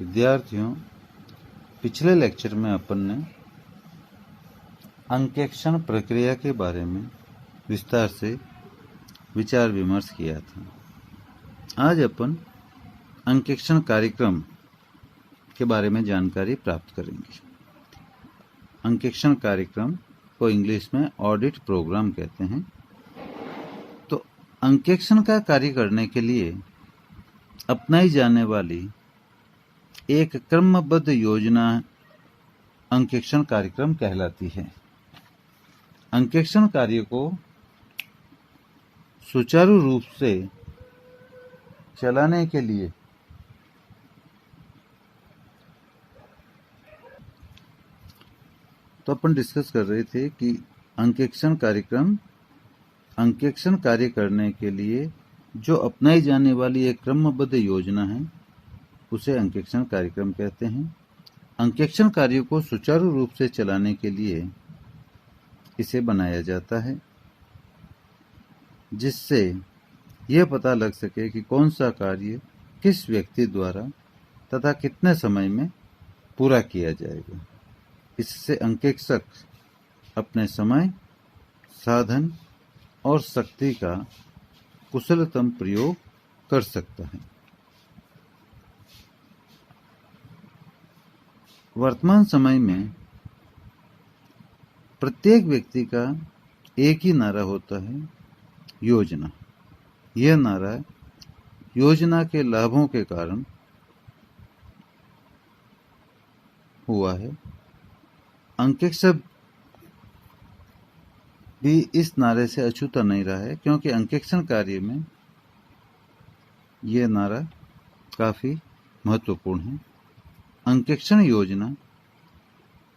विद्यार्थियों, पिछले लेक्चर में अपन ने अंकेक्षण प्रक्रिया के बारे में विस्तार से विचार विमर्श किया था। आज अपन अंकेक्षण कार्यक्रम के बारे में जानकारी प्राप्त करेंगे। अंकेक्षण कार्यक्रम को इंग्लिश में ऑडिट प्रोग्राम कहते हैं। तो अंकेक्षण का कार्य करने के लिए अपनाई जाने वाली एक क्रमबद्ध योजना अंकेक्षण कार्यक्रम कहलाती है। अंकेक्षण कार्य को सुचारू रूप से चलाने के लिए तो अपन डिस्कस कर रहे थे कि अंकेक्षण कार्य करने के लिए जो अपनाई जाने वाली एक क्रमबद्ध योजना है उसे अंकेक्षण कार्यक्रम कहते हैं। अंकेक्षण कार्य को सुचारू रूप से चलाने के लिए इसे बनाया जाता है, जिससे यह पता लग सके कि कौन सा कार्य किस व्यक्ति द्वारा तथा कितने समय में पूरा किया जाएगा। इससे अंकेक्षक अपने समय, साधन और शक्ति का कुशलतम प्रयोग कर सकता है। वर्तमान समय में प्रत्येक व्यक्ति का एक ही नारा होता है, योजना। यह नारा योजना के लाभों के कारण हुआ है। अंकेक्षक भी इस नारे से अछूता नहीं रहा है, क्योंकि अंकेक्षण कार्य में यह नारा काफी महत्वपूर्ण है। अंकेक्षण योजना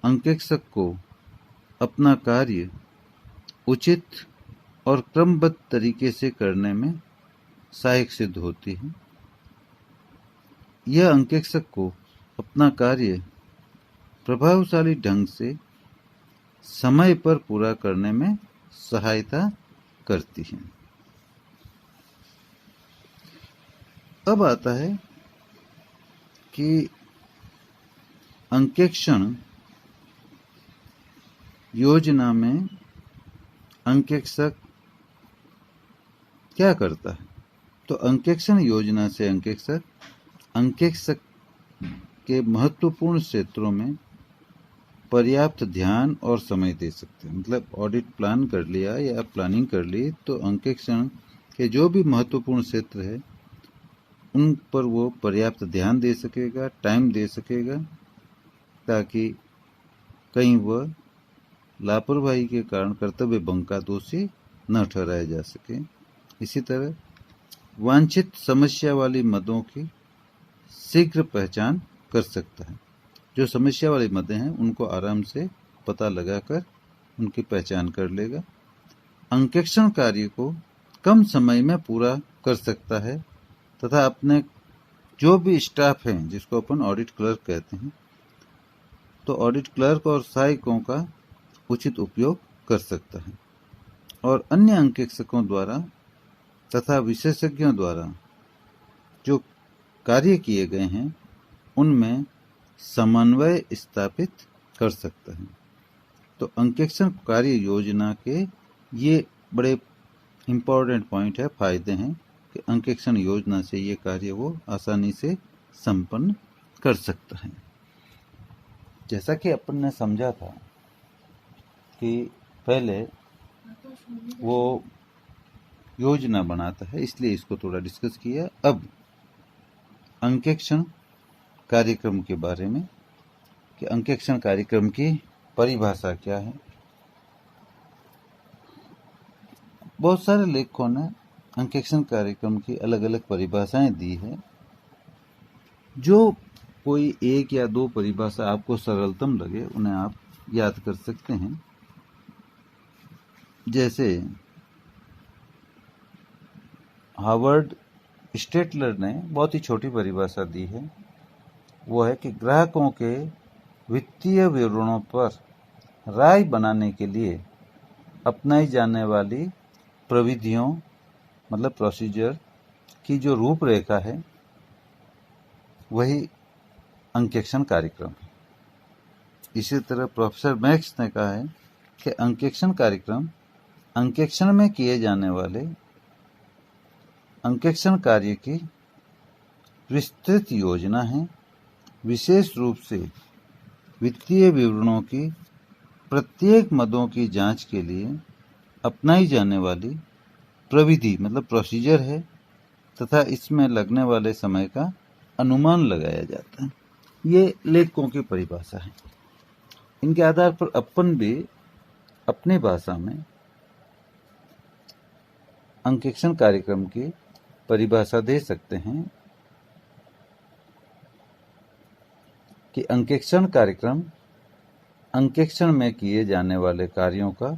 अंकेक्षक को अपना कार्य उचित और क्रमबद्ध तरीके से करने में सहायक सिद्ध होती है। यह अंकेक्षक को अपना कार्य प्रभावशाली ढंग से समय पर पूरा करने में सहायता करती है। अब आता है कि अंकेक्षण योजना में अंकेक्षक क्या करता है? तो अंकेक्षण योजना से अंकेक्षक के महत्वपूर्ण क्षेत्रों में पर्याप्त ध्यान और समय दे सकते हैं। मतलब ऑडिट प्लान कर लिया या प्लानिंग कर ली तो अंकेक्षण के जो भी महत्वपूर्ण क्षेत्र है उन पर वो पर्याप्त ध्यान दे सकेगा, टाइम दे सकेगा, ताकि कहीं वह लापरवाही के कारण कर्तव्य भंग का दोषी न ठहराया जा सके। इसी तरह वांछित समस्या वाली मदों की शीघ्र पहचान कर सकता है। जो समस्या वाले मदें हैं उनको आराम से पता लगाकर उनकी पहचान कर लेगा। अंकेक्षण कार्य को कम समय में पूरा कर सकता है तथा अपने जो भी स्टाफ हैं, जिसको अपन ऑडिट क्लर्क कहते हैं, तो ऑडिट क्लर्क और सहायकों का उचित उपयोग कर सकता है और अन्य अंकेक्षकों द्वारा तथा विशेषज्ञों द्वारा जो कार्य किए गए हैं उनमें समन्वय स्थापित कर सकता है। तो अंकेक्षण कार्य योजना के ये बड़े इम्पोर्टेंट पॉइंट है, फायदे हैं कि अंकेक्षण योजना से ये कार्य वो आसानी से संपन्न कर सकता है। जैसा कि अपन ने समझा था कि पहले वो योजना बनाता है, इसलिए इसको थोड़ा डिस्कस किया। अब अंकेक्षण कार्यक्रम के बारे में कि अंकेक्षण कार्यक्रम की परिभाषा क्या है। बहुत सारे लेखकों ने अंकेक्षण कार्यक्रम की अलग अलग परिभाषाएं दी है। जो कोई एक या दो परिभाषा आपको सरलतम लगे उन्हें आप याद कर सकते हैं। जैसे हार्वर्ड स्टेटलर ने बहुत ही छोटी परिभाषा दी है, वो है कि ग्राहकों के वित्तीय विवरणों पर राय बनाने के लिए अपनाई जाने वाली प्रविधियों मतलब प्रोसीजर की जो रूपरेखा है वही अंकेक्षण कार्यक्रम। इसी तरह प्रोफेसर मैक्स ने कहा है कि अंकेक्षण कार्यक्रम अंकेक्षण में किए जाने वाले अंकेक्षण कार्य की विस्तृत योजना है, विशेष रूप से वित्तीय विवरणों की प्रत्येक मदों की जांच के लिए अपनाई जाने वाली प्रविधि मतलब प्रोसीजर है तथा इसमें लगने वाले समय का अनुमान लगाया जाता है। ये लेखकों की परिभाषा है। इनके आधार पर अपन भी अपनी भाषा में अंकेक्षण कार्यक्रम की परिभाषा दे सकते हैं कि अंकेक्षण कार्यक्रम अंकेक्षण में किए जाने वाले कार्यों का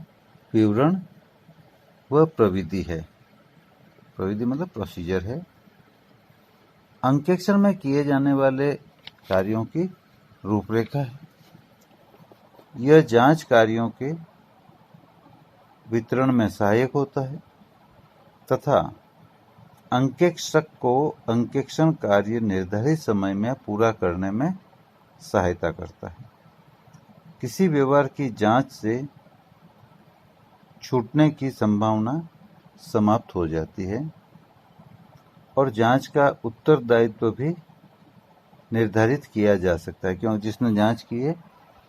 विवरण व प्रविधि है। प्रविधि मतलब प्रोसीजर है। अंकेक्षण में किए जाने वाले कार्यों की रूपरेखा है। यह जांच कार्यों के वितरण में सहायक होता है तथा अंकेक्षक को अंकेक्षण कार्य निर्धारित समय में पूरा करने में सहायता करता है। किसी व्यवहार की जांच से छूटने की संभावना समाप्त हो जाती है और जांच का उत्तरदायित्व भी निर्धारित किया जा सकता है, क्योंकि जिसने जांच की है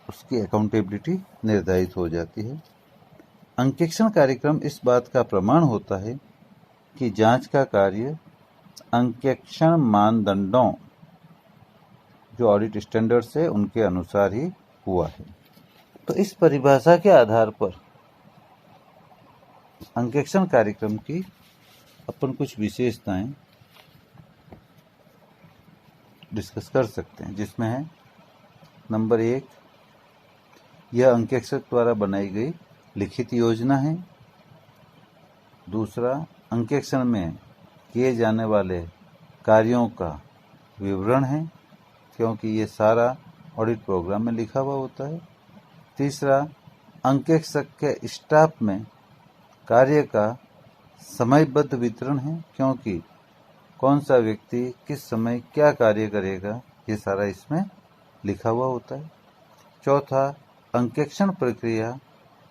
उसकी अकाउंटेबिलिटी निर्धारित हो जाती है। अंकेक्षण कार्यक्रम इस बात का प्रमाण होता है कि जांच का कार्य अंकेक्षण मानदंडों जो ऑडिट स्टैंडर्ड्स है उनके अनुसार ही हुआ है। तो इस परिभाषा के आधार पर अंकेक्षण कार्यक्रम की अपन कुछ विशेषताएं डिस्कस कर सकते हैं, जिसमें है नंबर 1, यह अंकेक्षक द्वारा बनाई गई लिखित योजना है। दूसरा, अंकेक्षण में किए जाने वाले कार्यों का विवरण है, क्योंकि ये सारा ऑडिट प्रोग्राम में लिखा हुआ होता है। तीसरा, अंकेक्षक के स्टाफ में कार्य का समयबद्ध वितरण है, क्योंकि कौन सा व्यक्ति किस समय क्या कार्य करेगा ये सारा इसमें लिखा हुआ होता है। चौथा, अंकेक्षण प्रक्रिया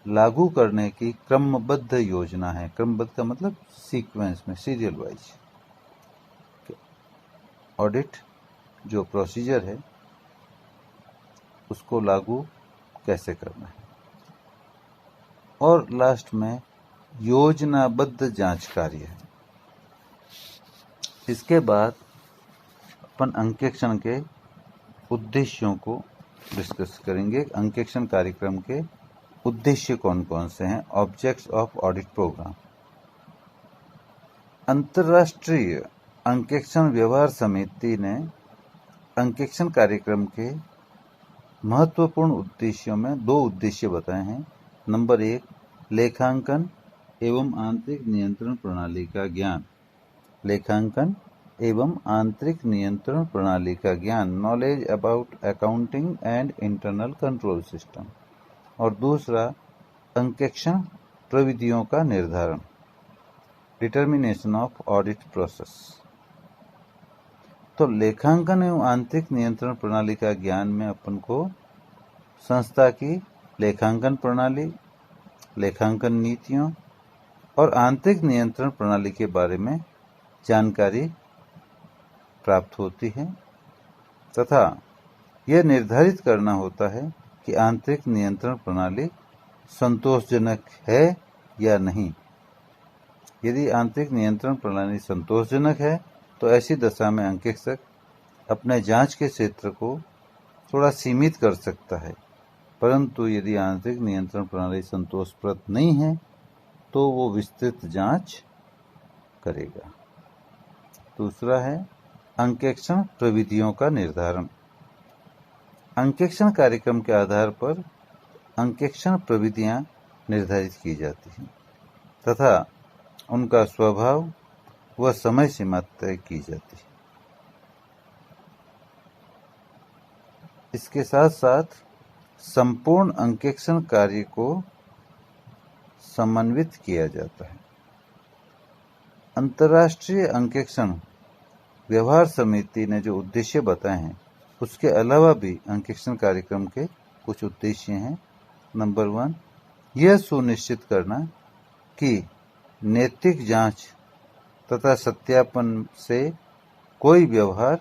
लागू करने की क्रमबद्ध योजना है। क्रमबद्ध का मतलब सीक्वेंस में, सीरियल वाइज। ऑडिट जो प्रोसीजर है उसको लागू कैसे करना है। और लास्ट में योजनाबद्ध जांच कार्य है। इसके बाद अपन अंकेक्षण के उद्देश्यों को डिस्कस करेंगे। अंकेक्षण कार्यक्रम के उद्देश्य कौन कौन से हैं। Objects of audit programme. अंतर्राष्ट्रीय अंकेक्षण व्यवहार समिति ने अंकेक्षण कार्यक्रम के महत्वपूर्ण उद्देश्यों में 2 उद्देश्य बताए हैं। नंबर 1, लेखांकन एवं आंतरिक नियंत्रण प्रणाली का ज्ञान। लेखांकन एवं आंतरिक नियंत्रण प्रणाली का ज्ञान, knowledge about accounting and internal control system. और दूसरा, अंकेक्षण प्रविधियों का निर्धारण, डिटर्मिनेशन ऑफ ऑडिट प्रोसेस। तो लेखांकन एवं आंतरिक नियंत्रण प्रणाली का ज्ञान में अपन को संस्था की लेखांकन प्रणाली, लेखांकन नीतियों और आंतरिक नियंत्रण प्रणाली के बारे में जानकारी प्राप्त होती है तथा यह निर्धारित करना होता है कि आंतरिक नियंत्रण प्रणाली संतोषजनक है या नहीं। यदि आंतरिक नियंत्रण प्रणाली संतोषजनक है तो ऐसी दशा में अंकेक्षक अपने जांच के क्षेत्र को थोड़ा सीमित कर सकता है, परंतु यदि आंतरिक नियंत्रण प्रणाली संतोषप्रद नहीं है तो वो विस्तृत जांच करेगा। दूसरा है अंकेक्षण प्रविधियों का निर्धारण। अंकेक्षण कार्यक्रम के आधार पर अंकेक्षण प्रविधियां निर्धारित की जाती हैं तथा उनका स्वभाव व समय सीमा तय की जाती है। इसके साथ साथ संपूर्ण अंकेक्षण कार्य को समन्वित किया जाता है। अंतर्राष्ट्रीय अंकेक्षण व्यवहार समिति ने जो उद्देश्य बताए हैं उसके अलावा भी अंकेक्षण कार्यक्रम के कुछ उद्देश्य हैं। नंबर 1, यह सुनिश्चित करना कि नैतिक जांच तथा सत्यापन से कोई व्यवहार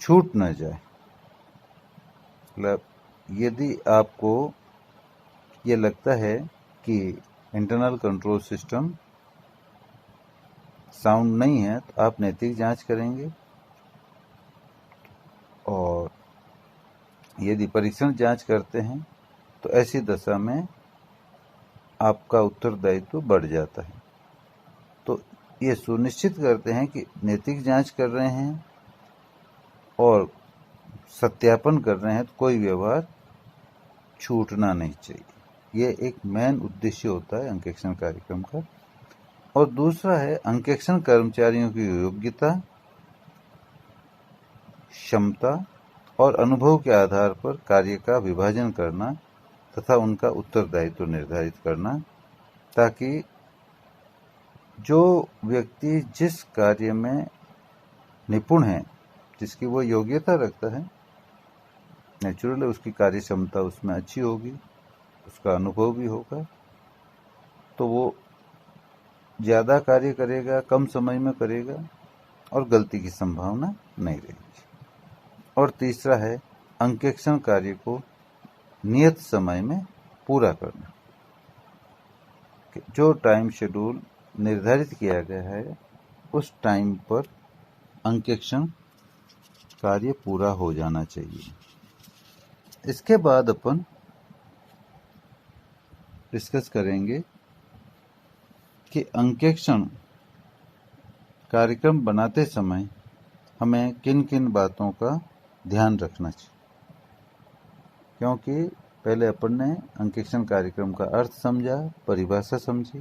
छूट न जाए। मतलब यदि आपको ये लगता है कि इंटरनल कंट्रोल सिस्टम साउंड नहीं है तो आप नैतिक जांच करेंगे, और यदि परीक्षण जांच करते हैं तो ऐसी दशा में आपका उत्तरदायित्व बढ़ जाता है। तो ये सुनिश्चित करते हैं कि नैतिक जांच कर रहे हैं और सत्यापन कर रहे हैं तो कोई व्यवहार छूटना नहीं चाहिए। ये एक मेन उद्देश्य होता है अंकेक्षण कार्यक्रम का। और दूसरा है अंकेक्षण कर्मचारियों की योग्यता, क्षमता और अनुभव के आधार पर कार्य का विभाजन करना तथा उनका उत्तरदायित्व निर्धारित करना, ताकि जो व्यक्ति जिस कार्य में निपुण है, जिसकी वो योग्यता रखता है, नेचुरली उसकी कार्य क्षमता उसमें अच्छी होगी, उसका अनुभव भी होगा, तो वो ज़्यादा कार्य करेगा, कम समय में करेगा और गलती की संभावना नहीं रहेगी। और तीसरा है अंकेक्षण कार्य को नियत समय में पूरा करना। जो टाइम शेड्यूल निर्धारित किया गया है उस टाइम पर अंकेक्षण कार्य पूरा हो जाना चाहिए। इसके बाद अपन डिस्कस करेंगे कि अंकेक्षण कार्यक्रम बनाते समय हमें किन किन बातों का ध्यान रखना चाहिए। क्योंकि पहले अपन ने अंकेक्षण कार्यक्रम का अर्थ समझा, परिभाषा समझी,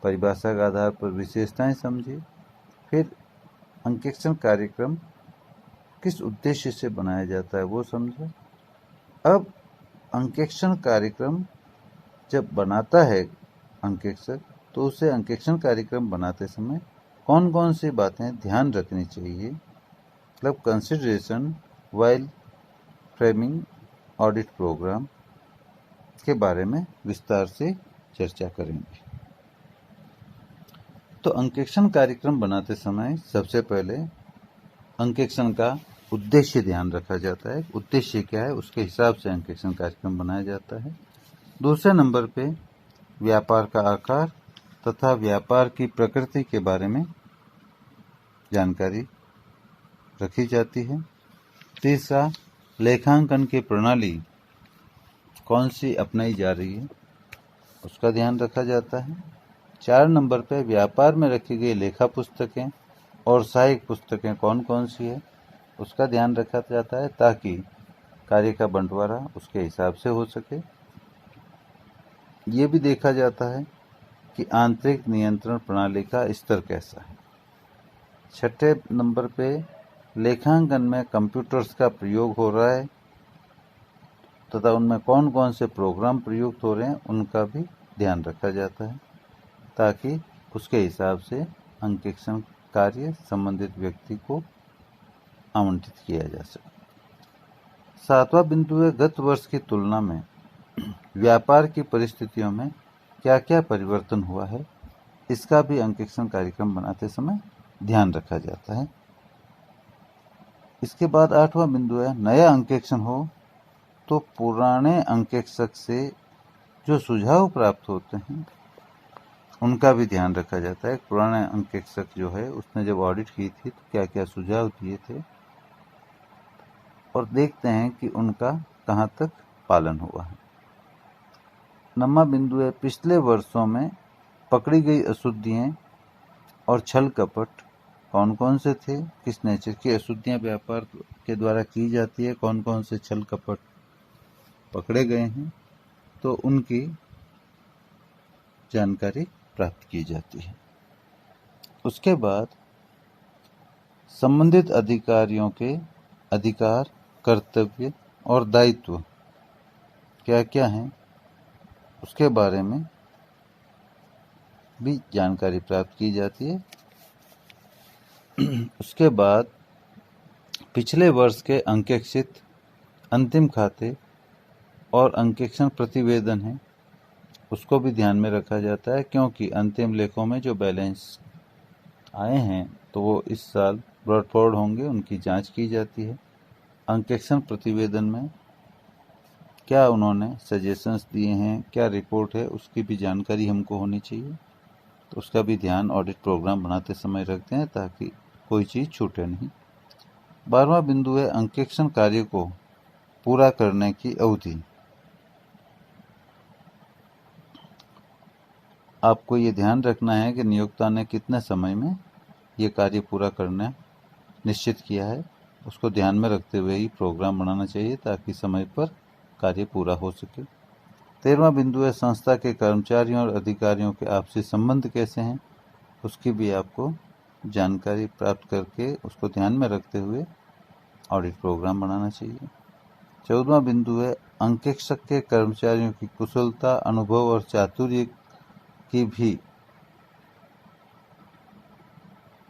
परिभाषा के आधार पर विशेषताएं समझी, फिर अंकेक्षण कार्यक्रम किस उद्देश्य से बनाया जाता है वो समझा। अब अंकेक्षण कार्यक्रम जब बनाता है अंकेक्षक, तो उसे अंकेक्षण कार्यक्रम बनाते समय कौन कौन सी बातें ध्यान रखनी चाहिए, मतलब consideration while framing audit programme के बारे में विस्तार से चर्चा करेंगे। तो अंकेक्षण कार्यक्रम बनाते समय सबसे पहले अंकेक्षण का उद्देश्य ध्यान रखा जाता है। उद्देश्य क्या है उसके हिसाब से अंकेक्षण कार्यक्रम बनाया जाता है। दूसरे नंबर पे व्यापार का आकार तथा व्यापार की प्रकृति के बारे में जानकारी रखी जाती है। तीसरा, लेखांकन की प्रणाली कौन सी अपनाई जा रही है उसका ध्यान रखा जाता है। 4 नंबर पे व्यापार में रखी गई लेखा पुस्तकें और सहायक पुस्तकें कौन कौन सी है उसका ध्यान रखा जाता है, ताकि कार्य का बंटवारा उसके हिसाब से हो सके। ये भी देखा जाता है कि आंतरिक नियंत्रण प्रणाली का स्तर कैसा है। 6 नंबर पे लेखांकन में कंप्यूटर्स का प्रयोग हो रहा है तथा उनमें कौन कौन से प्रोग्राम प्रयुक्त हो रहे हैं उनका भी ध्यान रखा जाता है, ताकि उसके हिसाब से अंकेक्षण कार्य संबंधित व्यक्ति को आवंटित किया जा सके। 7वां बिंदु है गत वर्ष की तुलना में व्यापार की परिस्थितियों में क्या क्या परिवर्तन हुआ है, इसका भी अंकेक्षण कार्यक्रम बनाते समय ध्यान रखा जाता है। इसके बाद 8वां बिंदु है नया अंकेक्षण हो तो पुराने अंकेक्षक से जो सुझाव प्राप्त होते हैं उनका भी ध्यान रखा जाता है। पुराने अंकेक्षक जो है उसने जब ऑडिट की थी तो क्या क्या सुझाव दिए थे और देखते हैं कि उनका कहाँ तक पालन हुआ है। 9वां बिंदु है पिछले वर्षों में पकड़ी गई अशुद्धियां और छल कपट कौन कौन से थे, किस नेचर की अशुद्धियां व्यापार के द्वारा की जाती है, कौन कौन से छल कपट पकड़े गए हैं, तो उनकी जानकारी प्राप्त की जाती है। उसके बाद संबंधित अधिकारियों के अधिकार, कर्तव्य और दायित्व क्या क्या हैं उसके बारे में भी जानकारी प्राप्त की जाती है। उसके बाद पिछले वर्ष के अंकेक्षित अंतिम खाते और अंकेक्षण प्रतिवेदन है उसको भी ध्यान में रखा जाता है, क्योंकि अंतिम लेखों में जो बैलेंस आए हैं तो वो इस साल ब्रॉड फॉरवर्ड होंगे, उनकी जांच की जाती है। अंकेक्षण प्रतिवेदन में क्या उन्होंने सजेशंस दिए हैं, क्या रिपोर्ट है, उसकी भी जानकारी हमको होनी चाहिए। तो उसका भी ध्यान ऑडिट प्रोग्राम बनाते समय रखते हैं ताकि कोई चीज़ छूटे नहीं। 12वां बिंदु है अंकेक्षण कार्य को पूरा करने की अवधि। आपको ये ध्यान रखना है कि नियोक्ता ने कितने समय में ये कार्य पूरा करना निश्चित किया है, उसको ध्यान में रखते हुए ही प्रोग्राम बनाना चाहिए ताकि समय पर कार्य पूरा हो सके। 13वां बिंदु है संस्था के कर्मचारियों और अधिकारियों के आपसी संबंध कैसे हैं, उसकी भी आपको जानकारी प्राप्त करके उसको ध्यान में रखते हुए ऑडिट प्रोग्राम बनाना चाहिए। 14वां बिंदु है अंकेक्षक के कर्मचारियों की कुशलता, अनुभव और चातुर्य की भी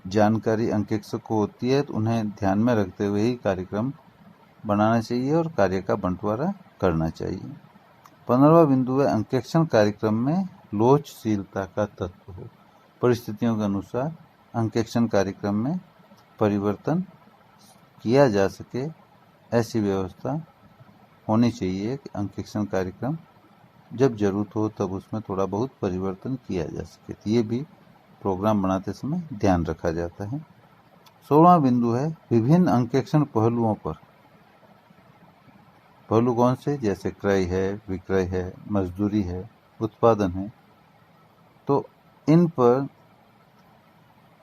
जानकारी अंकेक्षक को होती है, तो उन्हें ध्यान में रखते हुए ही कार्यक्रम बनाना चाहिए और कार्य का बंटवारा करना चाहिए। 15वां बिंदु है अंकेक्षण कार्यक्रम में लोचशीलता का तत्व हो। परिस्थितियों के अनुसार अंकेक्षण कार्यक्रम में परिवर्तन किया जा सके, ऐसी व्यवस्था होनी चाहिए कि अंकेक्षण कार्यक्रम जब जरूरत हो तब उसमें थोड़ा बहुत परिवर्तन किया जा सके। तो ये भी प्रोग्राम बनाते समय ध्यान रखा जाता है। 16वां बिंदु है विभिन्न अंकेक्षण पहलुओं पर। पहलू कौन से, जैसे क्रय है, विक्रय है, मजदूरी है, उत्पादन है, तो इन पर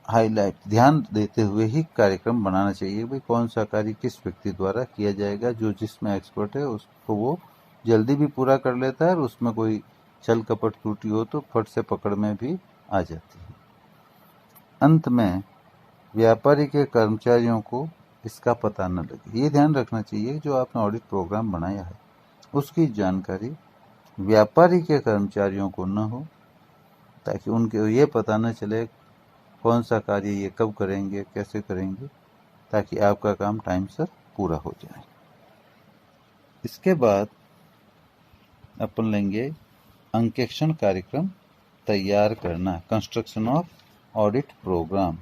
हाईलाइट ध्यान देते हुए ही कार्यक्रम बनाना चाहिए। भाई कौन सा कार्य किस व्यक्ति द्वारा किया जाएगा, जो जिसमें एक्सपर्ट है उसको वो जल्दी भी पूरा कर लेता है और उसमें कोई छल कपट त्रुटि हो तो फट से पकड़ में भी आ जाती है। अंत में व्यापारी के कर्मचारियों को इसका पता न लगे, ये ध्यान रखना चाहिए जो आपने ऑडिट प्रोग्राम बनाया है उसकी जानकारी व्यापारी के कर्मचारियों को न हो, ताकि उनको ये पता न चले कौन सा कार्य ये कब करेंगे, कैसे करेंगे, ताकि आपका काम टाइम से पूरा हो जाए। इसके बाद अपन लेंगे अंकेक्षण कार्यक्रम तैयार करना, कंस्ट्रक्शन ऑफ ऑडिट प्रोग्राम।